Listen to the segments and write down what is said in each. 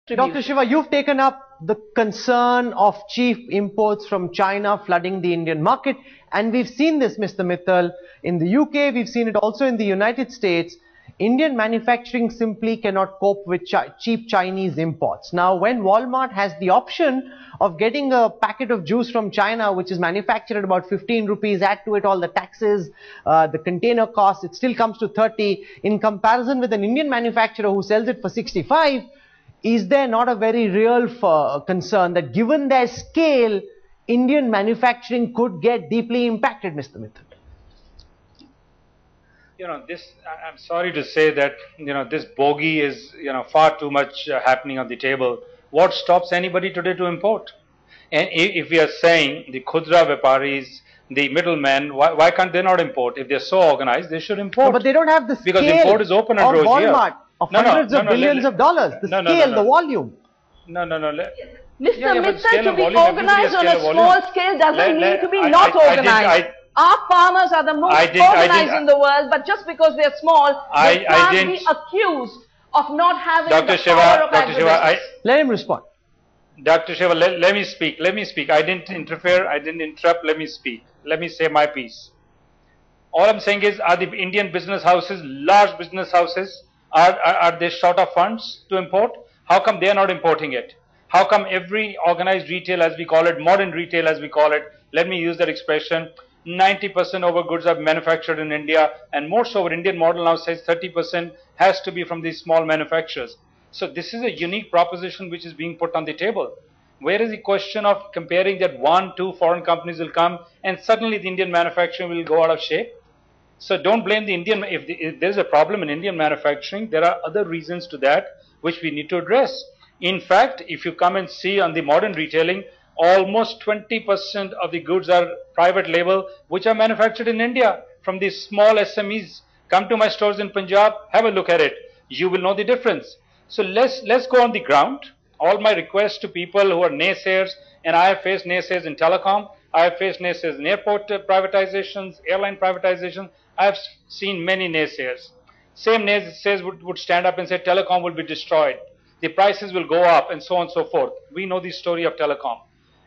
Dr. Shiva, you've taken up the concern of cheap imports from China flooding the Indian market, and we've seen this, Mr. Mittal, in the UK, we've seen it also in the United States. Indian manufacturing simply cannot cope with cheap Chinese imports. Now, when Walmart has the option of getting a packet of juice from China, which is manufactured at about 15 rupees, add to it all the taxes, the container costs, it still comes to 30. In comparison with an Indian manufacturer who sells it for 65, is there not a very real concern that given their scale, Indian manufacturing could get deeply impacted, Mr. Mittal? I'm sorry to say that, this bogey is, far too much happening on the table. What stops anybody today to import? And if we are saying the khudra veparis, the middlemen, why can't they not import? If they're so organized, they should import. No, but they don't have the scale because import is open and of Walmart, here. of hundreds of billions of dollars. The scale, the volume. Mr. Mittal, to be organized on a small scale doesn't mean to be not organized. Our farmers are the most organized in the world, but just because they are small, they can't be accused of not having the power of agribusiness. Let him respond. Dr. Shiva, let me speak. Let me speak. I didn't interfere. I didn't interrupt. Let me speak. Let me say my piece. All I'm saying is, are the Indian business houses, large business houses, are they short of funds to import? How come they are not importing it? How come every organized retail, as we call it, modern retail as we call it, let me use that expression, 90% of our goods are manufactured in India, and more so our Indian model now says 30% has to be from these small manufacturers. So this is a unique proposition which is being put on the table. Where is the question of comparing that 1-2 foreign companies will come and suddenly the Indian manufacturing will go out of shape? So don't blame the Indian. If there's a problem in Indian manufacturing, there are other reasons to that which we need to address. In fact, if you come and see on the modern retailing, almost 20% of the goods are private label which are manufactured in India from these small SMEs. Come to my stores in Punjab, have a look at it. You will know the difference. So let's go on the ground. All my requests to people who are naysayers, and I have faced naysayers in telecom, I have faced naysayers in airport privatizations, airline privatizations. I have seen many naysayers. Same naysayers would stand up and say telecom will be destroyed, the prices will go up, and so on and so forth. We know the story of telecom.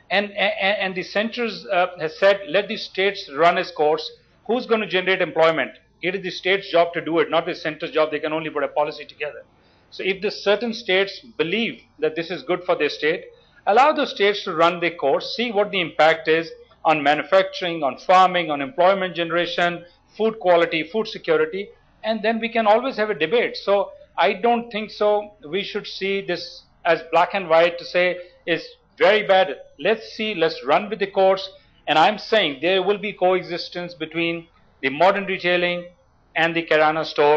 And the centers has said, let the states run its course. Who's going to generate employment? It is the state's job to do it, not the center's job. They can only put a policy together. So if the certain states believe that this is good for their state, allow the states to run their course, see what the impact is on manufacturing, on farming, on employment generation, food quality, food security, and then we can always have a debate. So I don't think so we should see this as black and white to say it's very bad. Let's see, let's run with the course. And I'm saying there will be coexistence between the modern retailing and the Kirana store.